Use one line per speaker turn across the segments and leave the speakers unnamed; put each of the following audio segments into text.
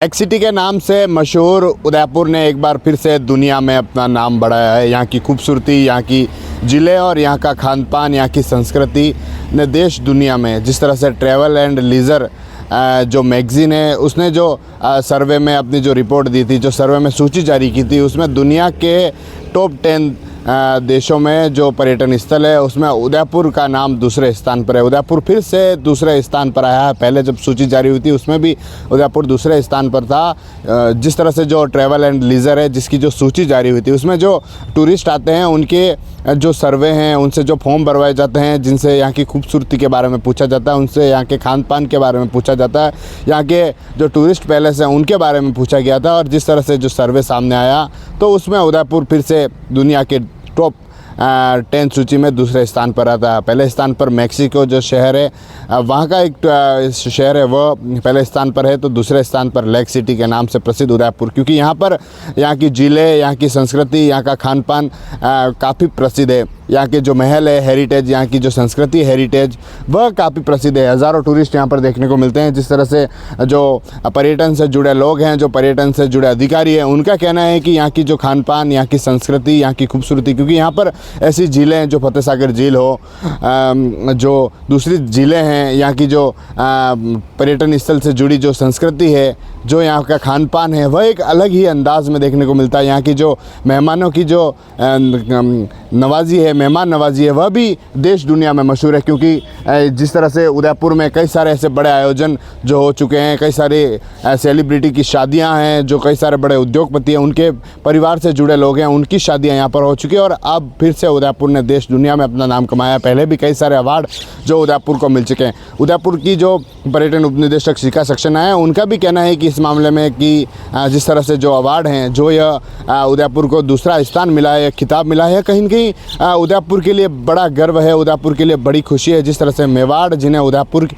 Tech city के नाम से मशहूर उदयपुर ने एक बार फिर से दुनिया में अपना नाम बढ़ाया है। यहाँ की खूबसूरती, यहाँ की ज़िले और यहाँ का खान पान, यहाँ की संस्कृति ने देश दुनिया में जिस तरह से ट्रैवल एंड लीज़र जो मैगज़ीन है उसने जो सर्वे में अपनी जो रिपोर्ट दी थी, जो सर्वे में सूची जारी की थी, उसमें दुनिया के टॉप 10 देशों में जो पर्यटन स्थल है उसमें उदयपुर का नाम दूसरे स्थान पर है। उदयपुर फिर से दूसरे स्थान पर आया है। पहले जब सूची जारी हुई थी उसमें भी उदयपुर दूसरे स्थान पर था। जिस तरह से जो ट्रैवल एंड लीज़र है जिसकी जो सूची जारी हुई थी उसमें जो टूरिस्ट आते हैं उनके जो सर्वे हैं, उनसे जो फॉर्म भरवाए जाते हैं, जिनसे यहाँ की खूबसूरती के बारे में पूछा जाता है, उनसे यहाँ के खान पान के बारे में पूछा जाता है, यहाँ के जो टूरिस्ट पैलेस हैं उनके बारे में पूछा गया था। और जिस तरह से जो सर्वे सामने आया तो उसमें उदयपुर फिर से दुनिया के टॉप 10 सूची में दूसरे स्थान पर आता है। पहले स्थान पर मैक्सिको जो शहर है, वहाँ का एक शहर है, वह पहले स्थान पर है। तो दूसरे स्थान पर लेक सिटी के नाम से प्रसिद्ध उदयपुर, क्योंकि यहाँ पर यहाँ की झीलें, यहाँ की संस्कृति, यहाँ का खान पान काफ़ी प्रसिद्ध है। यहाँ के जो महल है, हेरिटेज, यहाँ की जो संस्कृति हेरिटेज, वह काफ़ी प्रसिद्ध है। हज़ारों टूरिस्ट यहाँ पर देखने को मिलते हैं। जिस तरह से जो पर्यटन से जुड़े लोग हैं, जो पर्यटन से जुड़े अधिकारी हैं, उनका कहना है कि यहाँ की जो खान पान, यहाँ की संस्कृति, यहाँ की खूबसूरती, क्योंकि यहाँ पर ऐसी झीलें हैं, जो फतेह सागर झील हो, जो दूसरी झीलें हैं, यहाँ की जो पर्यटन स्थल से जुड़ी जो संस्कृति है, जो यहाँ का खान पान है, वह एक अलग ही अंदाज में देखने को मिलता है। यहाँ की जो मेहमानों की जो नवाजी है, मेहमान नवाजी है, वह भी देश दुनिया में मशहूर है। क्योंकि जिस तरह से उदयपुर में कई सारे ऐसे बड़े आयोजन जो हो चुके हैं, कई सारे सेलिब्रिटी की शादियां हैं, जो कई सारे बड़े उद्योगपति हैं, उनके परिवार से जुड़े लोग हैं, उनकी शादियां यहाँ पर हो चुकी है। और अब फिर से उदयपुर ने देश दुनिया में अपना नाम कमाया। पहले भी कई सारे अवार्ड जो उदयपुर को मिल चुके हैं। उदयपुर की जो पर्यटन उपनिदेशक शिखा सक्सेना है, उनका भी कहना है कि इस मामले में कि जिस तरह से जो अवार्ड हैं, जो यह उदयपुर को दूसरा स्थान मिला है, खिताब मिला है, कहीं न कहीं उदयपुर के लिए बड़ा गर्व है, उदयपुर के लिए बड़ी खुशी है। जिस तरह से मेवाड़, जिन्हें उदयपुर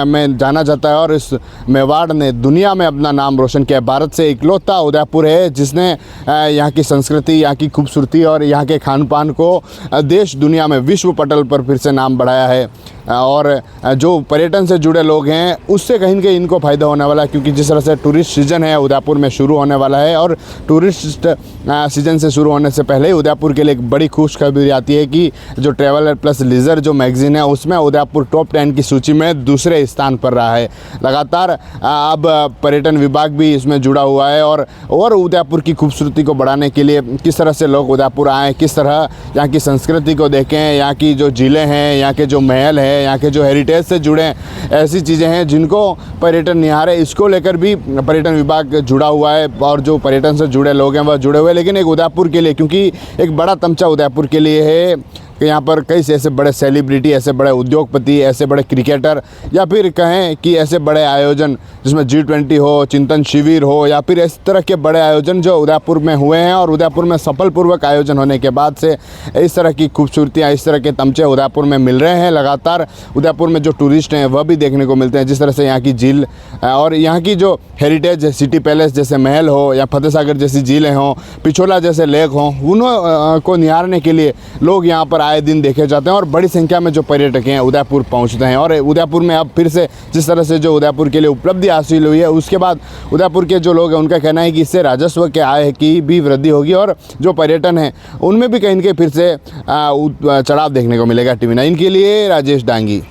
में जाना जाता है, और इस मेवाड़ ने दुनिया में अपना नाम रोशन किया। भारत से इकलौता उदयपुर है जिसने यहाँ की संस्कृति, यहाँ की खूबसूरती और यहाँ के खान पान को देश दुनिया में विश्व पटल पर फिर से नाम बढ़ाया है। और जो पर्यटन से जुड़े लोग हैं उससे कहीं न कहीं इनको फ़ायदा होने वाला है, क्योंकि जिस तरह से टूरिस्ट सीज़न है उदयपुर में शुरू होने वाला है, और टूरिस्ट सीज़न से शुरू होने से पहले ही उदयपुर के लिए एक बड़ी खुशखबरी आती है कि जो ट्रैवल प्लस लीज़र जो मैगज़ीन है उसमें उदयपुर टॉप 10 की सूची में दूसरे स्थान पर रहा है। लगातार अब पर्यटन विभाग भी इसमें जुड़ा हुआ है, और उदयपुर की खूबसूरती को बढ़ाने के लिए किस तरह से लोग उदयपुर आएँ, किस तरह यहाँ की संस्कृति को देखें, यहाँ की जो झीलें हैं, यहाँ के जो महल है, यहाँ के जो हेरिटेज से जुड़े ऐसी चीज़ें हैं जिनको पर्यटन निहारे, इसको लेकर भी पर्यटन विभाग जुड़ा हुआ है। और जो पर्यटन से जुड़े लोग हैं वह जुड़े हुए हैं। लेकिन एक उदयपुर के लिए, क्योंकि एक बड़ा तमचा उदयपुर के लिए है कि यहाँ पर कई ऐसे बड़े सेलिब्रिटी, ऐसे बड़े उद्योगपति, ऐसे बड़े क्रिकेटर, या फिर कहें कि ऐसे बड़े आयोजन जिसमें G20 हो, चिंतन शिविर हो, या फिर इस तरह के बड़े आयोजन जो उदयपुर में हुए हैं, और उदयपुर में सफलपूर्वक आयोजन होने के बाद से इस तरह की खूबसूरतियाँ, इस तरह के तमचे उदयपुर में मिल रहे हैं। लगातार उदयपुर में जो टूरिस्ट हैं वह भी देखने को मिलते हैं। जिस तरह से यहाँ की झील और यहाँ की जो हेरिटेज सिटी पैलेस जैसे महल हो, या फतेह सागर जैसी झीलें हों, पिछोला जैसे लेक हों, उन्हों को निहारने के लिए लोग यहाँ पर आए दिन देखे जाते हैं, और बड़ी संख्या में जो पर्यटक हैं उदयपुर पहुंचते हैं। और उदयपुर में अब फिर से जिस तरह से जो उदयपुर के लिए उपलब्धि हासिल हुई है, उसके बाद उदयपुर के जो लोग हैं उनका कहना है कि इससे राजस्व के आय की भी वृद्धि होगी, और जो पर्यटन है उनमें भी कहीं न कहीं फिर से चढ़ाव देखने को मिलेगा। TV9 के लिए राजेश डांगी।